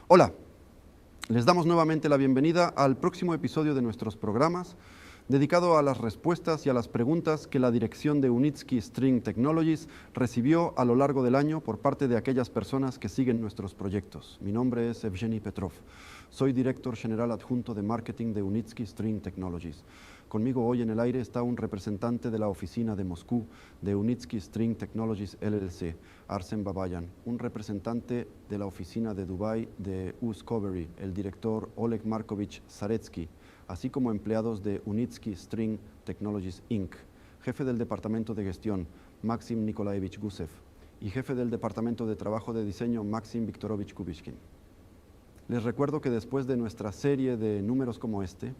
Hola, les damos nuevamente la bienvenida al próximo episodio de nuestros programas dedicado a las respuestas y a las preguntas que la dirección de Unitsky String Technologies recibió a lo largo del año por parte de aquellas personas que siguen nuestros proyectos. Mi nombre es Evgeny Petrov, soy director general adjunto de marketing de Unitsky String Technologies. Conmigo hoy en el aire está un representante de la oficina de Moscú de Unitsky String Technologies LLC, Arsen Babayan, un representante de la oficina de Dubái de Uscovery, el director Oleg Markovich Zaretsky, así como empleados de Unitsky String Technologies Inc., jefe del departamento de gestión Maxim Nikolaevich Gusev y jefe del departamento de trabajo de diseño Maxim Viktorovich Kubishkin. Les recuerdo que después de nuestra serie de números como este,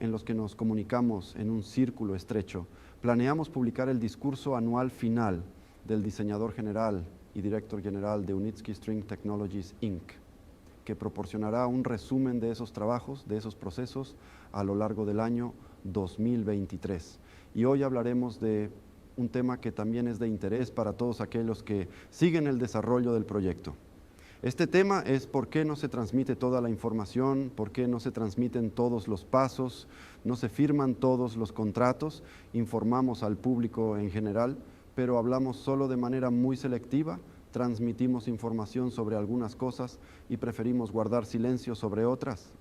en los que nos comunicamos en un círculo estrecho, planeamos publicar el discurso anual final del diseñador general y director general de Unitsky String Technologies Inc., que proporcionará un resumen de esos trabajos, de esos procesos, a lo largo del año 2023. Y hoy hablaremos de un tema que también es de interés para todos aquellos que siguen el desarrollo del proyecto. Este tema es por qué no se transmite toda la información, por qué no se transmiten todos los pasos, no se firman todos los contratos, informamos al público en general, pero hablamos solo de manera muy selectiva, transmitimos información sobre algunas cosas y preferimos guardar silencio sobre otras.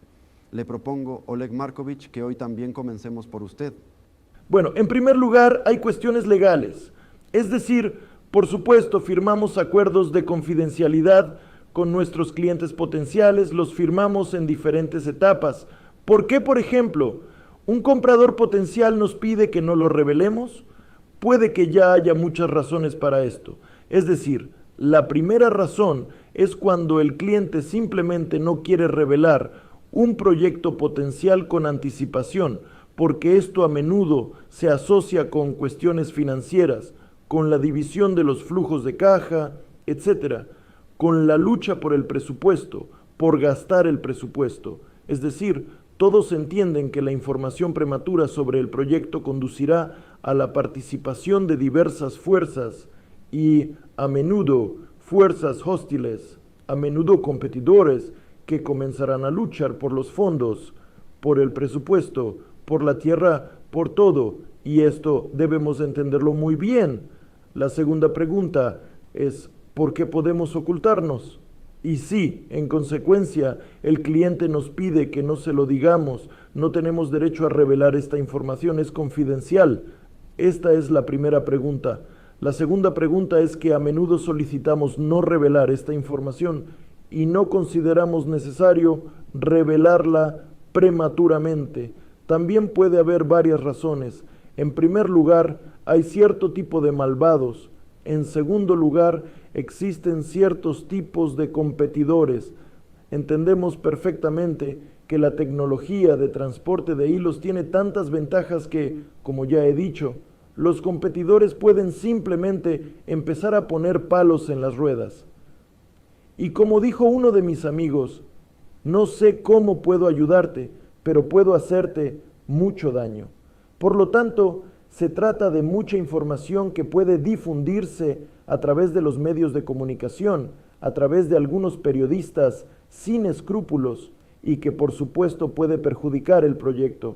Le propongo, Oleg Markovich, que hoy también comencemos por usted. Bueno, en primer lugar, hay cuestiones legales. Es decir, por supuesto, firmamos acuerdos de confidencialidad con nuestros clientes potenciales, los firmamos en diferentes etapas. ¿Por qué, por ejemplo, un comprador potencial nos pide que no lo revelemos? Puede que ya haya muchas razones para esto. Es decir, la primera razón es cuando el cliente simplemente no quiere revelar un proyecto potencial con anticipación, porque esto a menudo se asocia con cuestiones financieras, con la división de los flujos de caja, etc., con la lucha por el presupuesto, por gastar el presupuesto. Es decir, todos entienden que la información prematura sobre el proyecto conducirá a la participación de diversas fuerzas y a menudo fuerzas hostiles, a menudo competidores que comenzarán a luchar por los fondos, por el presupuesto, por la tierra, por todo, y esto debemos entenderlo muy bien. La segunda pregunta es, ¿por qué podemos ocultarnos? Y sí, en consecuencia, el cliente nos pide que no se lo digamos, no tenemos derecho a revelar esta información, es confidencial. Esta es la primera pregunta. La segunda pregunta es que a menudo solicitamos no revelar esta información y no consideramos necesario revelarla prematuramente. También puede haber varias razones. En primer lugar, hay cierto tipo de malvados. En segundo lugar, existen ciertos tipos de competidores. Entendemos perfectamente que la tecnología de transporte de hilos tiene tantas ventajas que, como ya he dicho, los competidores pueden simplemente empezar a poner palos en las ruedas. Y como dijo uno de mis amigos, no sé cómo puedo ayudarte, pero puedo hacerte mucho daño. Por lo tanto, se trata de mucha información que puede difundirse a través de los medios de comunicación, a través de algunos periodistas sin escrúpulos y que por supuesto puede perjudicar el proyecto.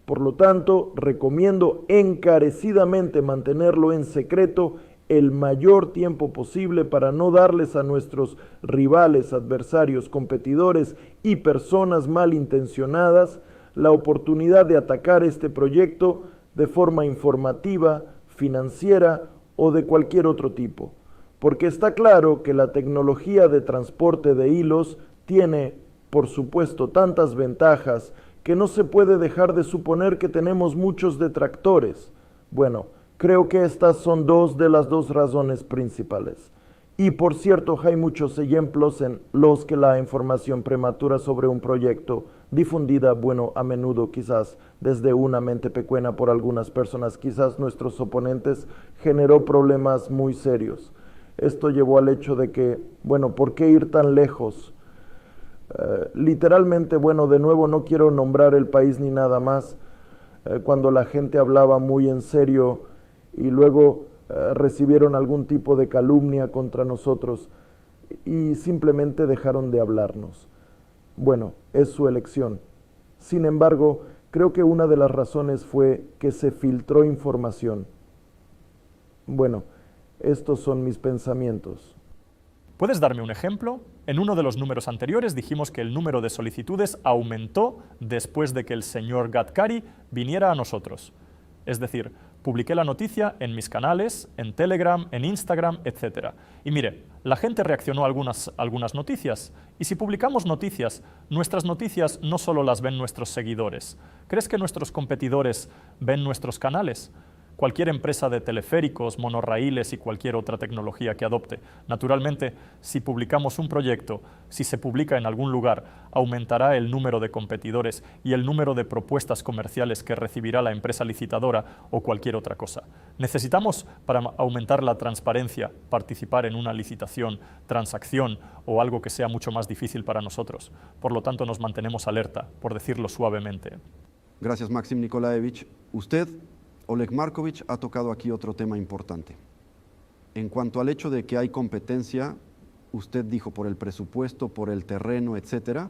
Por lo tanto, recomiendo encarecidamente mantenerlo en secreto el mayor tiempo posible para no darles a nuestros rivales, adversarios, competidores y personas malintencionadas la oportunidad de atacar este proyecto de forma informativa, financiera o de cualquier otro tipo. Porque está claro que la tecnología de transporte de hilos tiene, por supuesto, tantas ventajas que no se puede dejar de suponer que tenemos muchos detractores. Bueno, creo que estas son dos de las dos razones principales. Y por cierto, hay muchos ejemplos en los que la información prematura sobre un proyecto difundida, bueno, a menudo quizás desde una mente pequeña por algunas personas, quizás nuestros oponentes, generó problemas muy serios. Esto llevó al hecho de que, bueno, ¿por qué ir tan lejos? Literalmente, bueno, de nuevo no quiero nombrar el país ni nada más, cuando la gente hablaba muy en serio y luego recibieron algún tipo de calumnia contra nosotros y simplemente dejaron de hablarnos. Bueno, es su elección. Sin embargo, creo que una de las razones fue que se filtró información. Bueno, estos son mis pensamientos. ¿Puedes darme un ejemplo? En uno de los números anteriores dijimos que el número de solicitudes aumentó después de que el señor Gadkari viniera a nosotros. Es decir, publiqué la noticia en mis canales, en Telegram, en Instagram, etc. Y mire, la gente reaccionó a algunas noticias. Y si publicamos noticias, nuestras noticias no solo las ven nuestros seguidores. ¿Crees que nuestros competidores ven nuestros canales? Cualquier empresa de teleféricos, monorraíles y cualquier otra tecnología que adopte. Naturalmente, si publicamos un proyecto, si se publica en algún lugar, aumentará el número de competidores y el número de propuestas comerciales que recibirá la empresa licitadora o cualquier otra cosa. Necesitamos, para aumentar la transparencia, participar en una licitación, transacción o algo que sea mucho más difícil para nosotros. Por lo tanto, nos mantenemos alerta, por decirlo suavemente. Gracias, Maxim Nikolaevich. Usted, Oleg Markovich, ha tocado aquí otro tema importante. En cuanto al hecho de que hay competencia, usted dijo por el presupuesto, por el terreno, etcétera.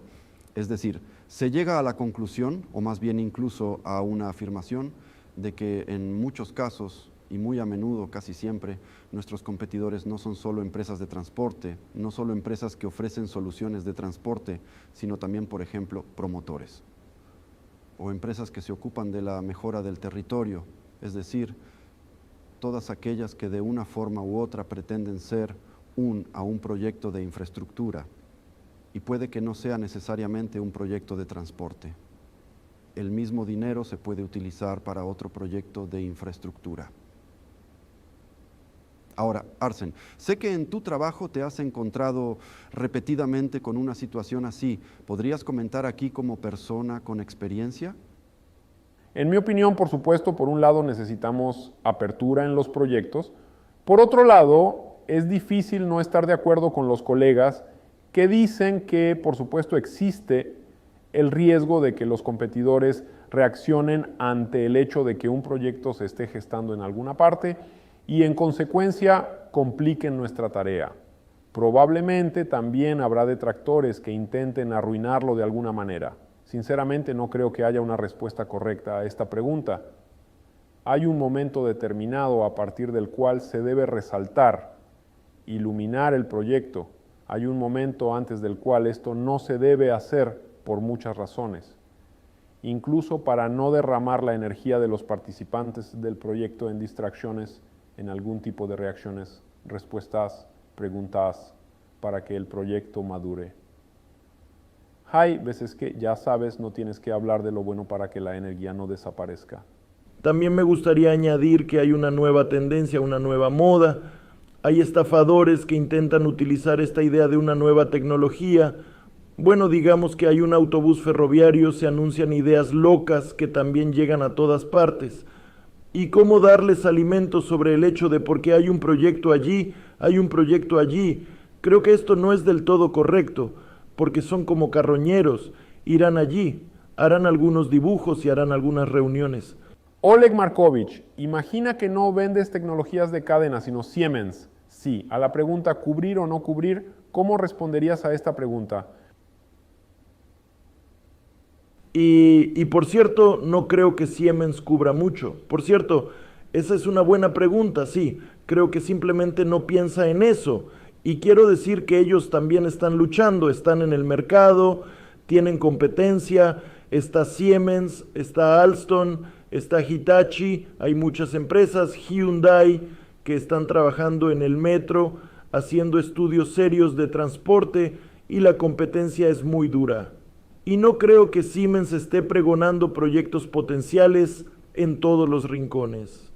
Es decir, se llega a la conclusión, o más bien incluso a una afirmación, de que en muchos casos, y muy a menudo, casi siempre, nuestros competidores no son solo empresas de transporte, no solo empresas que ofrecen soluciones de transporte, sino también, por ejemplo, promotores, o empresas que se ocupan de la mejora del territorio, es decir, todas aquellas que de una forma u otra pretenden ser a un proyecto de infraestructura, y puede que no sea necesariamente un proyecto de transporte. El mismo dinero se puede utilizar para otro proyecto de infraestructura. Ahora, Arsen, sé que en tu trabajo te has encontrado repetidamente con una situación así. ¿Podrías comentar aquí como persona con experiencia? En mi opinión, por supuesto, por un lado necesitamos apertura en los proyectos. Por otro lado, es difícil no estar de acuerdo con los colegas que dicen que, por supuesto, existe el riesgo de que los competidores reaccionen ante el hecho de que un proyecto se esté gestando en alguna parte y, en consecuencia, compliquen nuestra tarea. Probablemente también habrá detractores que intenten arruinarlo de alguna manera. Sinceramente, no creo que haya una respuesta correcta a esta pregunta. Hay un momento determinado a partir del cual se debe resaltar, iluminar el proyecto. Hay un momento antes del cual esto no se debe hacer por muchas razones, incluso para no derramar la energía de los participantes del proyecto en distracciones, en algún tipo de reacciones, respuestas, preguntas, para que el proyecto madure. Hay veces que, ya sabes, no tienes que hablar de lo bueno para que la energía no desaparezca. También me gustaría añadir que hay una nueva tendencia, una nueva moda. Hay estafadores que intentan utilizar esta idea de una nueva tecnología. Bueno, digamos que hay un autobús ferroviario, se anuncian ideas locas que también llegan a todas partes. ¿Y cómo darles alimento sobre el hecho de porque hay un proyecto allí, hay un proyecto allí? Creo que esto no es del todo correcto, porque son como carroñeros, irán allí, harán algunos dibujos y harán algunas reuniones. Oleg Markovich, imagina que no vendes tecnologías de cadena, sino Siemens. Sí, a la pregunta ¿cubrir o no cubrir? ¿Cómo responderías a esta pregunta? Y por cierto, no creo que Siemens cubra mucho. Por cierto, esa es una buena pregunta, sí. Creo que simplemente no piensa en eso. Y quiero decir que ellos también están luchando, están en el mercado, tienen competencia, está Siemens, está Alstom, está Hitachi, hay muchas empresas, Hyundai, que están trabajando en el metro, haciendo estudios serios de transporte, y la competencia es muy dura. Y no creo que Siemens esté pregonando proyectos potenciales en todos los rincones.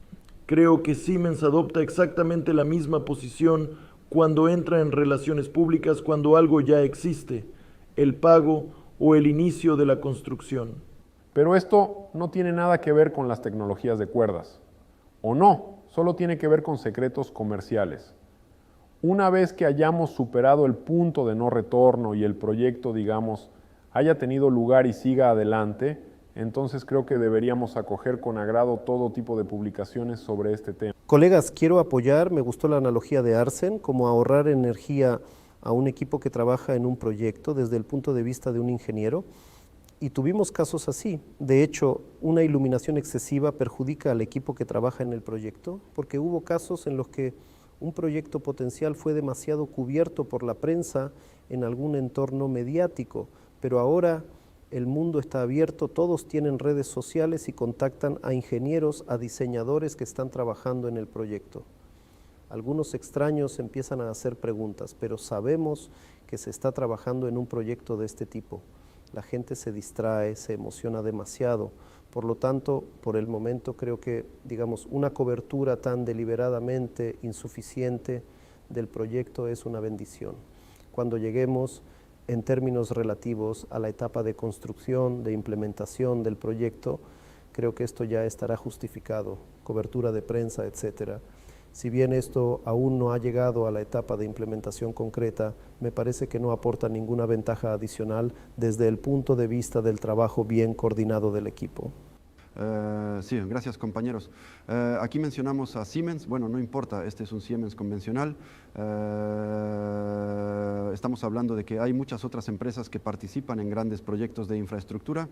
Creo que Siemens adopta exactamente la misma posición cuando entra en relaciones públicas, cuando algo ya existe, el pago o el inicio de la construcción. Pero esto no tiene nada que ver con las tecnologías de cuerdas. O no, solo tiene que ver con secretos comerciales. Una vez que hayamos superado el punto de no retorno y el proyecto, digamos, haya tenido lugar y siga adelante, entonces creo que deberíamos acoger con agrado todo tipo de publicaciones sobre este tema. Colegas, quiero apoyar, me gustó la analogía de Arsen, como ahorrar energía a un equipo que trabaja en un proyecto desde el punto de vista de un ingeniero, y tuvimos casos así. De hecho, una iluminación excesiva perjudica al equipo que trabaja en el proyecto, porque hubo casos en los que un proyecto potencial fue demasiado cubierto por la prensa en algún entorno mediático, pero ahora el mundo está abierto, todos tienen redes sociales y contactan a ingenieros, a diseñadores que están trabajando en el proyecto. Algunos extraños empiezan a hacer preguntas, pero sabemos que se está trabajando en un proyecto de este tipo. La gente se distrae, se emociona demasiado. Por lo tanto, por el momento creo que, digamos, una cobertura tan deliberadamente insuficiente del proyecto es una bendición. Cuando lleguemos en términos relativos a la etapa de construcción, de implementación del proyecto, creo que esto ya estará justificado, cobertura de prensa, etcétera. Si bien esto aún no ha llegado a la etapa de implementación concreta, me parece que no aporta ninguna ventaja adicional desde el punto de vista del trabajo bien coordinado del equipo. Sí, gracias compañeros. Aquí mencionamos a Siemens, bueno, no importa, este es un Siemens convencional. Estamos hablando de que hay muchas otras empresas que participan en grandes proyectos de infraestructura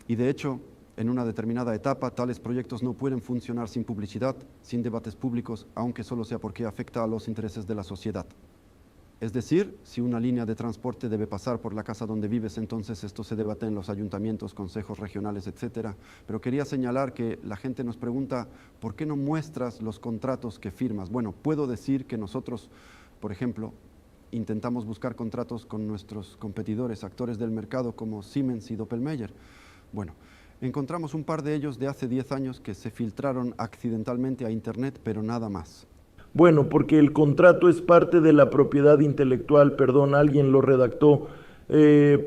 y de hecho, en una determinada etapa, tales proyectos no pueden funcionar sin publicidad, sin debates públicos, aunque solo sea porque afecta a los intereses de la sociedad. Es decir, si una línea de transporte debe pasar por la casa donde vives, entonces esto se debate en los ayuntamientos, consejos regionales, etc. Pero quería señalar que la gente nos pregunta, ¿por qué no muestras los contratos que firmas? Bueno, puedo decir que nosotros, por ejemplo, intentamos buscar contratos con nuestros competidores, actores del mercado como Siemens y Doppelmayr. Bueno, encontramos un par de ellos de hace 10 años que se filtraron accidentalmente a Internet, pero nada más. Bueno, porque el contrato es parte de la propiedad intelectual, perdón, alguien lo redactó.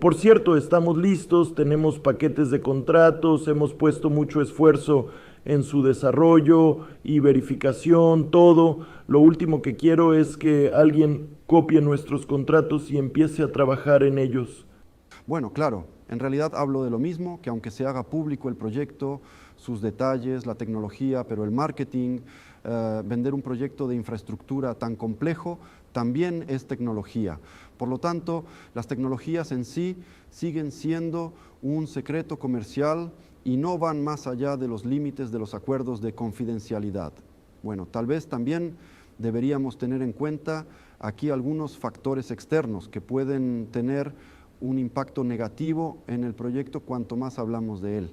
Por cierto, estamos listos, tenemos paquetes de contratos, hemos puesto mucho esfuerzo en su desarrollo y verificación, todo. Lo último que quiero es que alguien copie nuestros contratos y empiece a trabajar en ellos. Bueno, claro, en realidad hablo de lo mismo, que aunque se haga público el proyecto, sus detalles, la tecnología, pero el marketing, vender un proyecto de infraestructura tan complejo también es tecnología. Por lo tanto, las tecnologías en sí siguen siendo un secreto comercial y no van más allá de los límites de los acuerdos de confidencialidad. Bueno, tal vez también deberíamos tener en cuenta aquí algunos factores externos que pueden tener un impacto negativo en el proyecto cuanto más hablamos de él.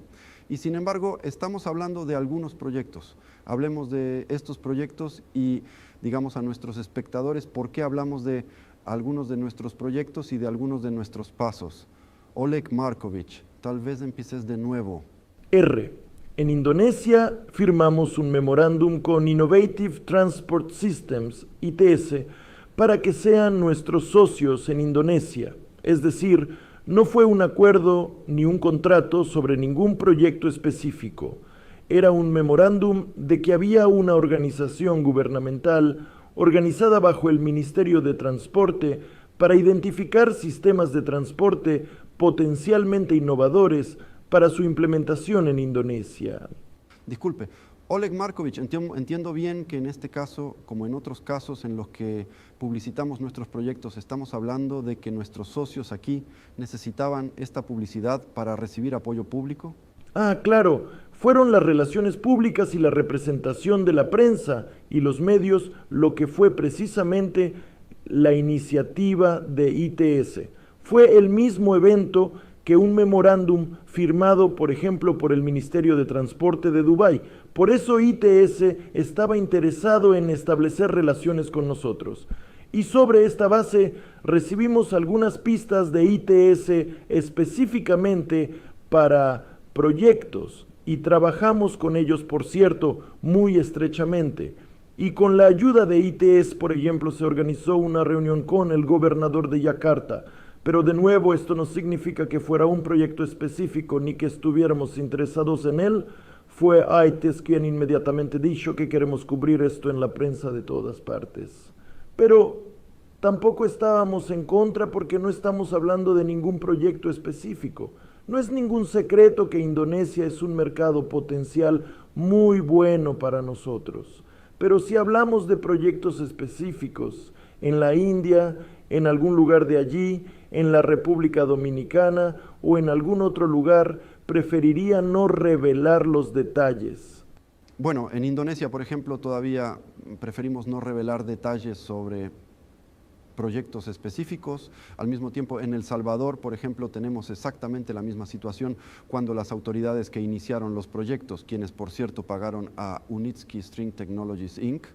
Y sin embargo, estamos hablando de algunos proyectos. Hablemos de estos proyectos y digamos a nuestros espectadores por qué hablamos de algunos de nuestros proyectos y de algunos de nuestros pasos. Oleg Markovic, tal vez empieces de nuevo. R. En Indonesia firmamos un memorándum con Innovative Transport Systems, ITS, para que sean nuestros socios en Indonesia. Es decir, no fue un acuerdo ni un contrato sobre ningún proyecto específico. Era un memorándum de que había una organización gubernamental organizada bajo el Ministerio de Transporte para identificar sistemas de transporte potencialmente innovadores para su implementación en Indonesia. Disculpe, Oleg Markovic, entiendo bien que en este caso, como en otros casos en los que publicitamos nuestros proyectos, estamos hablando de que nuestros socios aquí necesitaban esta publicidad para recibir apoyo público. Ah, claro, fueron las relaciones públicas y la representación de la prensa y los medios lo que fue precisamente la iniciativa de ITS. Fue el mismo evento que un memorándum firmado, por ejemplo, por el Ministerio de Transporte de Dubái. Por eso ITS estaba interesado en establecer relaciones con nosotros. Y sobre esta base recibimos algunas pistas de ITS específicamente para proyectos y trabajamos con ellos, por cierto, muy estrechamente. Y con la ayuda de ITS, por ejemplo, se organizó una reunión con el gobernador de Yakarta. Pero de nuevo, esto no significa que fuera un proyecto específico ni que estuviéramos interesados en él. Fue ITS quien inmediatamente dijo que queremos cubrir esto en la prensa de todas partes. Pero tampoco estábamos en contra porque no estamos hablando de ningún proyecto específico. No es ningún secreto que Indonesia es un mercado potencial muy bueno para nosotros. Pero si hablamos de proyectos específicos en la India, en algún lugar de allí, en la República Dominicana o en algún otro lugar, preferiría no revelar los detalles. Bueno, en Indonesia, por ejemplo, todavía preferimos no revelar detalles sobre proyectos específicos. Al mismo tiempo, en El Salvador, por ejemplo, tenemos exactamente la misma situación cuando las autoridades que iniciaron los proyectos, quienes por cierto pagaron a Unitsky String Technologies Inc.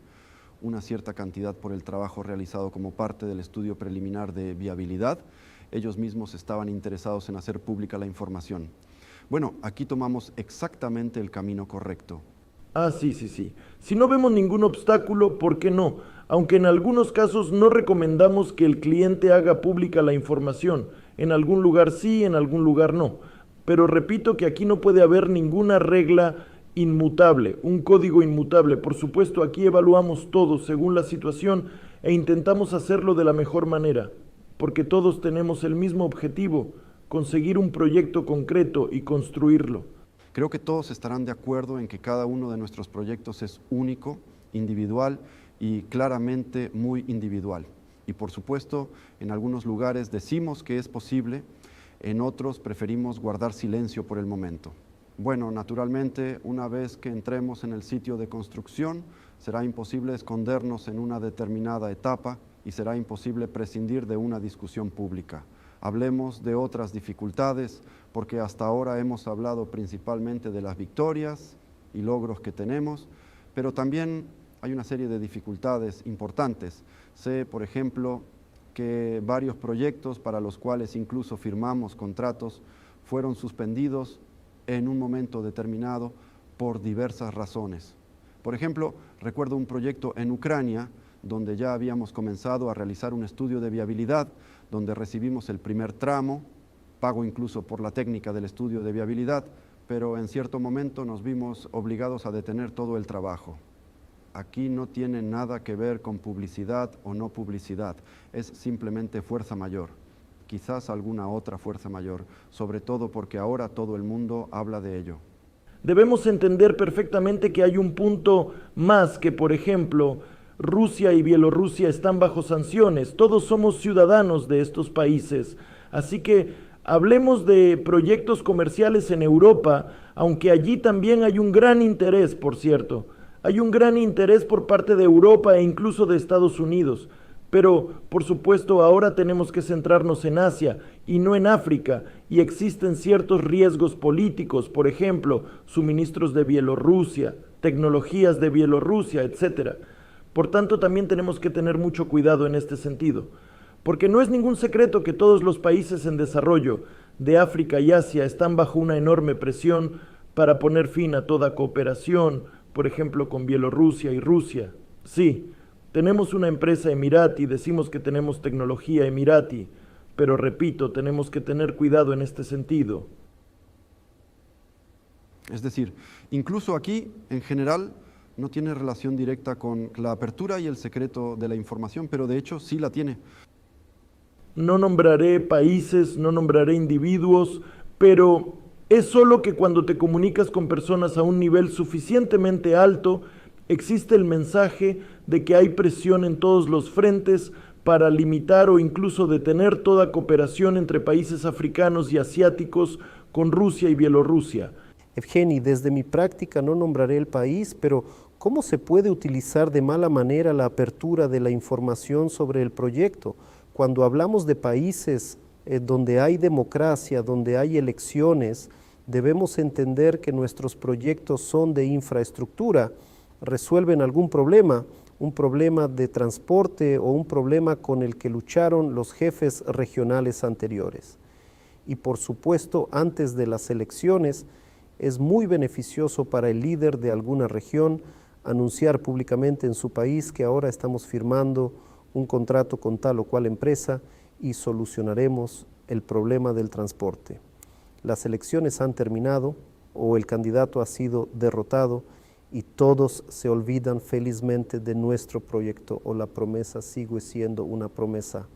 una cierta cantidad por el trabajo realizado como parte del estudio preliminar de viabilidad, ellos mismos estaban interesados en hacer pública la información. Bueno, aquí tomamos exactamente el camino correcto. Ah, sí. Si no vemos ningún obstáculo, ¿por qué no? Aunque en algunos casos no recomendamos que el cliente haga pública la información. En algún lugar sí, en algún lugar no. Pero repito que aquí no puede haber ninguna regla inmutable, un código inmutable. Por supuesto, aquí evaluamos todo según la situación e intentamos hacerlo de la mejor manera, porque todos tenemos el mismo objetivo, conseguir un proyecto concreto y construirlo. Creo que todos estarán de acuerdo en que cada uno de nuestros proyectos es único, individual y claramente muy individual. Y por supuesto, en algunos lugares decimos que es posible, en otros preferimos guardar silencio por el momento. Bueno, naturalmente, una vez que entremos en el sitio de construcción, será imposible escondernos en una determinada etapa y será imposible prescindir de una discusión pública. Hablemos de otras dificultades, porque hasta ahora hemos hablado principalmente de las victorias y logros que tenemos, pero también hay una serie de dificultades importantes. Sé, por ejemplo, que varios proyectos para los cuales incluso firmamos contratos fueron suspendidos en un momento determinado por diversas razones. Por ejemplo, recuerdo un proyecto en Ucrania donde ya habíamos comenzado a realizar un estudio de viabilidad, donde recibimos el primer tramo, pago incluso por la técnica del estudio de viabilidad, pero en cierto momento nos vimos obligados a detener todo el trabajo. Aquí no tiene nada que ver con publicidad o no publicidad, es simplemente fuerza mayor. Quizás alguna otra fuerza mayor, sobre todo porque ahora todo el mundo habla de ello. Debemos entender perfectamente que hay un punto más que, por ejemplo, Rusia y Bielorrusia están bajo sanciones. Todos somos ciudadanos de estos países. Así que hablemos de proyectos comerciales en Europa, aunque allí también hay un gran interés, por cierto. Hay un gran interés por parte de Europa e incluso de Estados Unidos. Pero, por supuesto, ahora tenemos que centrarnos en Asia y no en África, y existen ciertos riesgos políticos, por ejemplo, suministros de Bielorrusia, tecnologías de Bielorrusia, etc. Por tanto, también tenemos que tener mucho cuidado en este sentido, porque no es ningún secreto que todos los países en desarrollo de África y Asia están bajo una enorme presión para poner fin a toda cooperación, por ejemplo, con Bielorrusia y Rusia. Sí, tenemos una empresa emirati, decimos que tenemos tecnología emirati, pero repito, tenemos que tener cuidado en este sentido. Es decir, incluso aquí, en general, no tiene relación directa con la apertura y el secreto de la información, pero de hecho sí la tiene. No nombraré países, no nombraré individuos, pero es solo que cuando te comunicas con personas a un nivel suficientemente alto, existe el mensaje de que hay presión en todos los frentes para limitar o incluso detener toda cooperación entre países africanos y asiáticos con Rusia y Bielorrusia. Evgeny, desde mi práctica no nombraré el país, pero ¿cómo se puede utilizar de mala manera la apertura de la información sobre el proyecto? Cuando hablamos de países donde hay democracia, donde hay elecciones, debemos entender que nuestros proyectos son de infraestructura, resuelven algún problema, un problema de transporte o un problema con el que lucharon los jefes regionales anteriores. Y por supuesto, antes de las elecciones, es muy beneficioso para el líder de alguna región anunciar públicamente en su país que ahora estamos firmando un contrato con tal o cual empresa y solucionaremos el problema del transporte. Las elecciones han terminado o el candidato ha sido derrotado y todos se olvidan felizmente de nuestro proyecto o la promesa sigue siendo una promesa.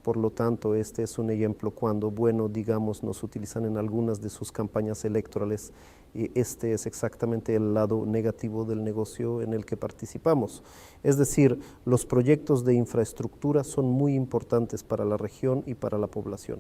Por lo tanto, este es un ejemplo cuando, bueno, digamos, nos utilizan en algunas de sus campañas electorales y este es exactamente el lado negativo del negocio en el que participamos. Es decir, los proyectos de infraestructura son muy importantes para la región y para la población.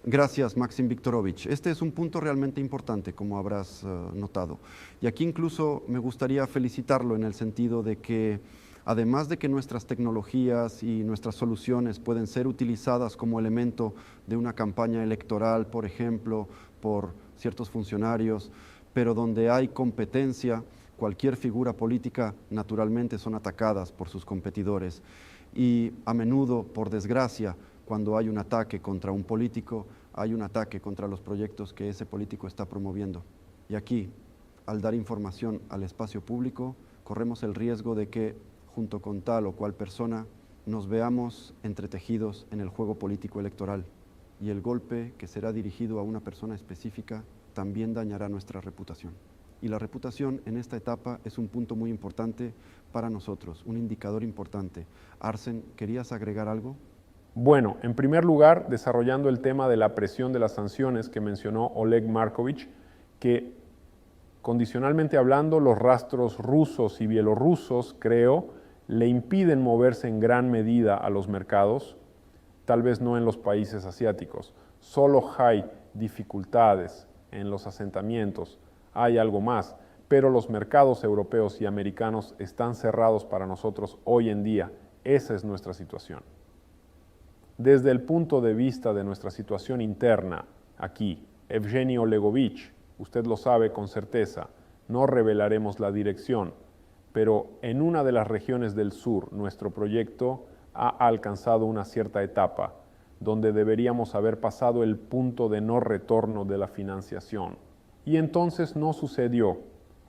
Gracias, Maxim Viktorovich. Este es un punto realmente importante, como habrás notado. Y aquí incluso me gustaría felicitarlo en el sentido de que, además de que nuestras tecnologías y nuestras soluciones pueden ser utilizadas como elemento de una campaña electoral, por ejemplo, por ciertos funcionarios, pero donde hay competencia, cualquier figura política naturalmente son atacadas por sus competidores. Y a menudo, por desgracia, cuando hay un ataque contra un político, hay un ataque contra los proyectos que ese político está promoviendo. Y aquí, al dar información al espacio público, corremos el riesgo de que, junto con tal o cual persona, nos veamos entretejidos en el juego político electoral. Y el golpe que será dirigido a una persona específica también dañará nuestra reputación. Y la reputación en esta etapa es un punto muy importante para nosotros, un indicador importante. Arsen, ¿querías agregar algo? Bueno, en primer lugar, desarrollando el tema de la presión de las sanciones que mencionó Oleg Markovich, que condicionalmente hablando, los rastros rusos y bielorrusos, creo, le impiden moverse en gran medida a los mercados, tal vez no en los países asiáticos. Solo hay dificultades en los asentamientos, hay algo más, pero los mercados europeos y americanos están cerrados para nosotros hoy en día. Esa es nuestra situación. Desde el punto de vista de nuestra situación interna, aquí, Evgeny Olegovich, usted lo sabe con certeza, no revelaremos la dirección, pero en una de las regiones del sur, nuestro proyecto ha alcanzado una cierta etapa, donde deberíamos haber pasado el punto de no retorno de la financiación. Y entonces no sucedió.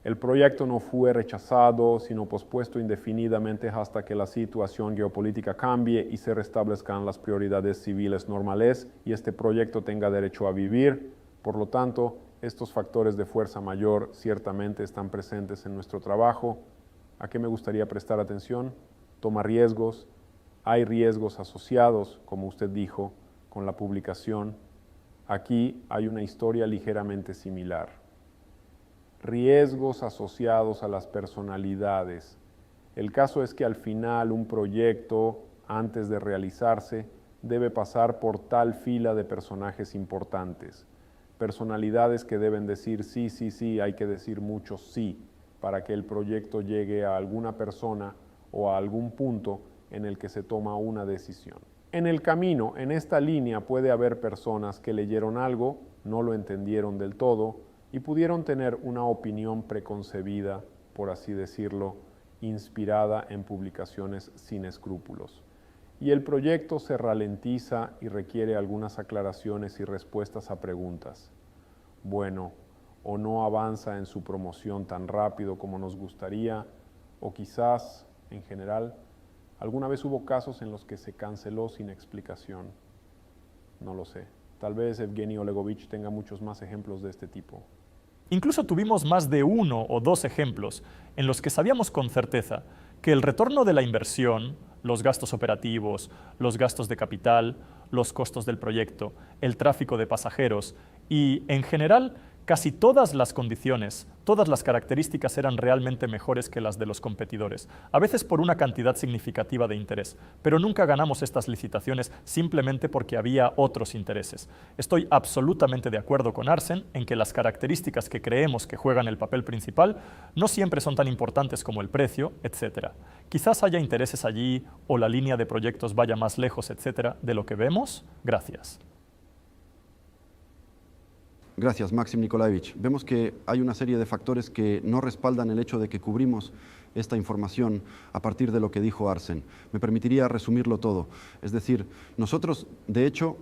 El proyecto no fue rechazado, sino pospuesto indefinidamente hasta que la situación geopolítica cambie y se restablezcan las prioridades civiles normales y este proyecto tenga derecho a vivir. Por lo tanto, estos factores de fuerza mayor ciertamente están presentes en nuestro trabajo. ¿A qué me gustaría prestar atención? Toma riesgos. Hay riesgos asociados, como usted dijo, con la publicación. Aquí hay una historia ligeramente similar. Riesgos asociados a las personalidades. El caso es que al final un proyecto, antes de realizarse, debe pasar por tal fila de personajes importantes. Personalidades que deben decir sí, sí, sí, hay que decir mucho sí, para que el proyecto llegue a alguna persona o a algún punto en el que se toma una decisión. En el camino, en esta línea, puede haber personas que leyeron algo, no lo entendieron del todo, y pudieron tener una opinión preconcebida, por así decirlo, inspirada en publicaciones sin escrúpulos. Y el proyecto se ralentiza y requiere algunas aclaraciones y respuestas a preguntas. Bueno, o no avanza en su promoción tan rápido como nos gustaría, o quizás, en general, alguna vez hubo casos en los que se canceló sin explicación. No lo sé. Tal vez Evgeny Olegovich tenga muchos más ejemplos de este tipo. Incluso tuvimos más de 1 o 2 ejemplos en los que sabíamos con certeza que el retorno de la inversión, los gastos operativos, los gastos de capital, los costos del proyecto, el tráfico de pasajeros y, en general, casi todas las condiciones, todas las características eran realmente mejores que las de los competidores, a veces por una cantidad significativa de interés, pero nunca ganamos estas licitaciones simplemente porque había otros intereses. Estoy absolutamente de acuerdo con Arsen en que las características que creemos que juegan el papel principal no siempre son tan importantes como el precio, etc. Quizás haya intereses allí o la línea de proyectos vaya más lejos, etc. de lo que vemos. Gracias. Gracias, Maxim Nikolaevich. Vemos que hay una serie de factores que no respaldan el hecho de que cubrimos esta información a partir de lo que dijo Arsen. Me permitiría resumirlo todo. Es decir, nosotros, de hecho,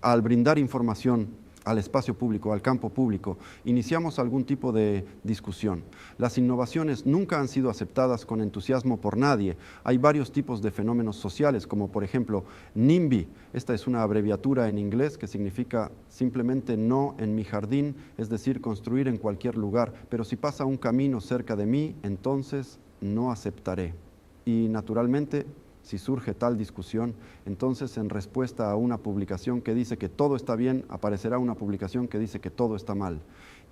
al brindar información al espacio público, al campo público, iniciamos algún tipo de discusión. Las innovaciones nunca han sido aceptadas con entusiasmo por nadie. Hay varios tipos de fenómenos sociales, como por ejemplo NIMBY. Esta es una abreviatura en inglés que significa simplemente no en mi jardín, es decir, construir en cualquier lugar. Pero si pasa un camino cerca de mí, entonces no aceptaré. Y naturalmente, si surge tal discusión, entonces en respuesta a una publicación que dice que todo está bien, aparecerá una publicación que dice que todo está mal.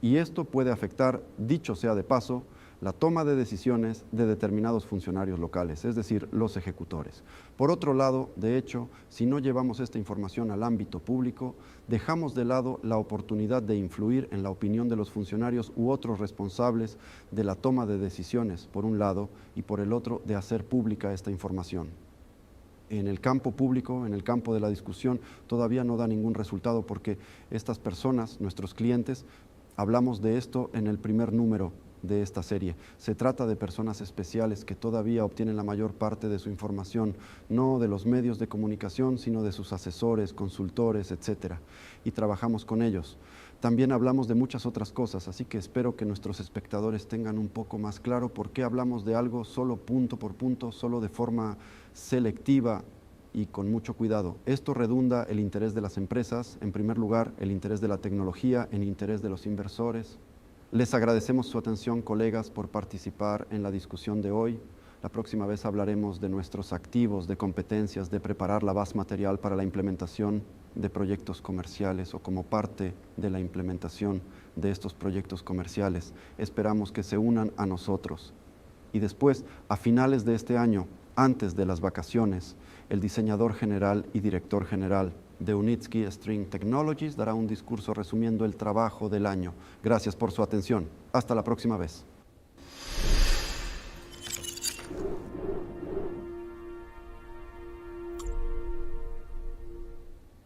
y esto puede afectar, dicho sea de paso, la toma de decisiones de determinados funcionarios locales, es decir, los ejecutores. Por otro lado, de hecho, si no llevamos esta información al ámbito público, dejamos de lado la oportunidad de influir en la opinión de los funcionarios u otros responsables de la toma de decisiones, por un lado, y por el otro, de hacer pública esta información. En el campo público, en el campo de la discusión, todavía no da ningún resultado porque estas personas, nuestros clientes, hablamos de esto en el primer número de esta serie. Se trata de personas especiales que todavía obtienen la mayor parte de su información, no de los medios de comunicación, sino de sus asesores, consultores, etcétera, y trabajamos con ellos. También hablamos de muchas otras cosas, así que espero que nuestros espectadores tengan un poco más claro por qué hablamos de algo solo punto por punto, solo de forma selectiva y con mucho cuidado. Esto redunda el interés de las empresas, en primer lugar, el interés de la tecnología, el interés de los inversores. Les agradecemos su atención, colegas, por participar en la discusión de hoy. La próxima vez hablaremos de nuestros activos, de competencias, de preparar la base material para la implementación de proyectos comerciales o como parte de la implementación de estos proyectos comerciales. Esperamos que se unan a nosotros. Y después, a finales de este año, antes de las vacaciones, el diseñador general y director general de Unitsky String Technologies dará un discurso resumiendo el trabajo del año. Gracias por su atención. Hasta la próxima vez.